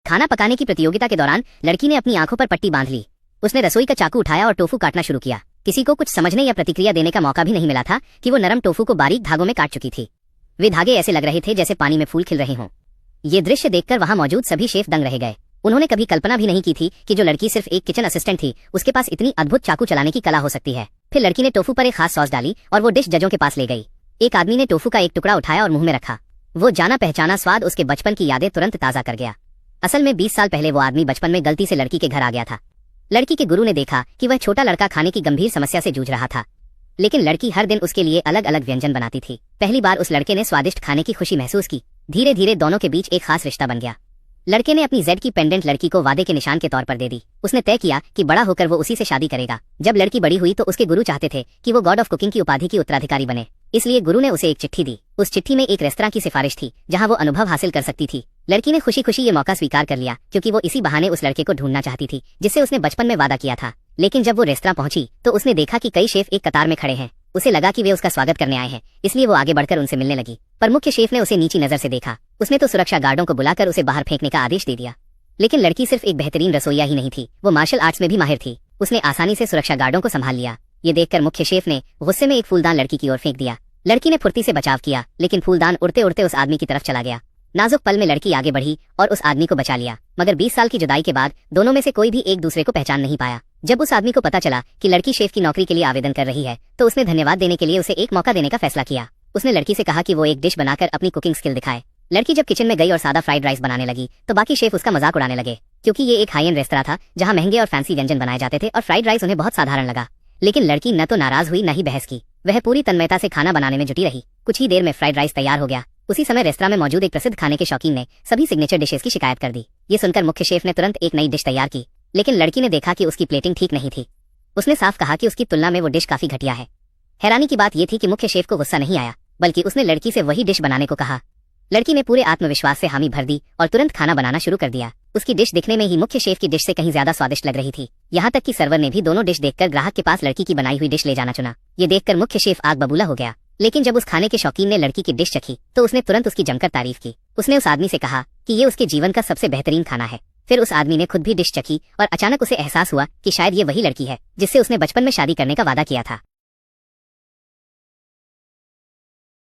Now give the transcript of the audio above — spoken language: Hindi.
खाना पकाने की प्रतियोगिता के दौरान लड़की ने अपनी आंखों पर पट्टी बांध ली। उसने रसोई का चाकू उठाया और टोफू काटना शुरू किया। किसी को कुछ समझने या प्रतिक्रिया देने का मौका भी नहीं मिला था कि वो नरम टोफू को बारीक धागों में काट चुकी थी। वे धागे ऐसे लग रहे थे जैसे पानी में फूल खिल रहे हों। ये दृश्य देखकर वहां मौजूद सभी शेफ दंग रह गए। उन्होंने कभी कल्पना भी नहीं की थी कि जो लड़की सिर्फ एक किचन असिस्टेंट थी, उसके पास इतनी अद्भुत चाकू चलाने की कला हो सकती है। फिर लड़की ने टोफू पर एक खास सॉस डाली और वो डिश जजों के पास ले गई। एक आदमी ने टोफू का एक टुकड़ा उठाया और मुंह में रखा। वो जाना पहचाना स्वाद उसके बचपन की यादें तुरंत ताजा कर गया। असल में 20 साल पहले वो आदमी बचपन में गलती से लड़की के घर आ गया था। लड़की के गुरु ने देखा कि वह छोटा लड़का खाने की गंभीर समस्या से जूझ रहा था, लेकिन लड़की हर दिन उसके लिए अलग अलग व्यंजन बनाती थी। पहली बार उस लड़के ने स्वादिष्ट खाने की खुशी महसूस की। धीरे धीरे दोनों के बीच एक खास रिश्ता बन गया। लड़के ने अपनी जेड की पेंडेंट लड़की को वादे के निशान के तौर पर दे दी। उसने तय किया कि बड़ा होकर वो उसी से शादी करेगा। जब लड़की बड़ी हुई तो उसके गुरु चाहते थे कि वो गॉड ऑफ कुकिंग की उपाधि की उत्तराधिकारी बने, इसलिए गुरु ने उसे एक चिट्ठी दी। उस चिट्ठी में एक रेस्तरां की सिफारिश थी जहां वो अनुभव हासिल कर सकती थी। लड़की ने खुशी खुशी ये मौका स्वीकार कर लिया क्योंकि वो इसी बहाने उस लड़के को ढूंढना चाहती थी जिससे उसने बचपन में वादा किया था। लेकिन जब वो रेस्तरां पहुंची तो उसने देखा कि कई शेफ एक कतार में खड़े हैं। उसे लगा कि वे उसका स्वागत करने आए हैं, इसलिए वो आगे बढ़कर उनसे मिलने लगी। पर मुख्य शेफ ने उसे नीची नजर से देखा। उसने तो सुरक्षा गार्डों को बुलाकर उसे बाहर फेंकने का आदेश दे दिया। लेकिन लड़की सिर्फ एक बेहतरीन रसोइया ही नहीं थी, वो मार्शल आर्ट्स में भी माहिर थी। उसने आसानी से सुरक्षा गार्डों को संभाल लिया। ये देखकर मुख्य शेफ ने गुस्से में एक फूलदान लड़की की ओर फेंक दिया। लड़की ने फुर्ती से बचाव किया, लेकिन फूलदान उड़ते उड़ते उस आदमी की तरफ चला गया। नाजुक पल में लड़की आगे बढ़ी और उस आदमी को बचा लिया। मगर 20 साल की जुदाई के बाद दोनों में से कोई भी एक दूसरे को पहचान नहीं पाया। जब उस आदमी को पता चला कि लड़की शेफ की नौकरी के लिए आवेदन कर रही है तो उसने धन्यवाद देने के लिए उसे एक मौका देने का फैसला किया। उसने लड़की से कहा कि वो एक डिश बनाकर अपनी कुकिंग स्किल दिखाए। लड़की जब किचन में गई और सादा फ्राइड राइस बनाने लगी तो बाकी शेफ उसका मजाक उड़ाने लगे, क्योंकि ये एक हाई एंड रेस्तरां था जहां महंगे और फैंसी व्यंजन बनाए जाते थे और फ्राइड राइस उन्हें बहुत साधारण लगा। लेकिन लड़की न तो नाराज हुई न ही बहस की। वह पूरी तन्मयता से खाना बनाने में जुटी रही। कुछ ही देर में फ्राइड राइस तैयार हो गया। उसी समय रेस्तरां में मौजूद एक प्रसिद्ध खाने के शौकीन ने सभी सिग्नेचर डिशेस की शिकायत कर दी। ये सुनकर मुख्य शेफ ने तुरंत एक नई डिश तैयार की, लेकिन लड़की ने देखा कि उसकी प्लेटिंग ठीक नहीं थी। उसने साफ कहा कि उसकी तुलना में वो डिश काफी घटिया है। हैरानी की बात यह थी कि मुख्य शेफ को गुस्सा नहीं आया, बल्कि उसने लड़की से वही डिश बनाने को कहा। लड़की ने पूरे आत्मविश्वास से हामी भर दी और तुरंत खाना बनाना शुरू कर दिया। उसकी डिश दिखने में ही मुख्य शेफ की डिश से कहीं ज्यादा स्वादिष्ट लग रही थी। यहाँ तक कि सर्वर ने भी दोनों डिश देखकर ग्राहक के पास लड़की की बनाई हुई डिश ले जाना चुना। ये देखकर मुख्य शेफ आग बबूला हो गया। लेकिन जब उस खाने के शौकीन ने लड़की की डिश चखी तो उसने तुरंत उसकी जमकर तारीफ की। उसने उस आदमी से कहा कि ये उसके जीवन का सबसे बेहतरीन खाना है। फिर उस आदमी ने खुद भी डिश चखी और अचानक उसे एहसास हुआ कि शायद ये वही लड़की है जिससे उसने बचपन में शादी करने का वादा किया था।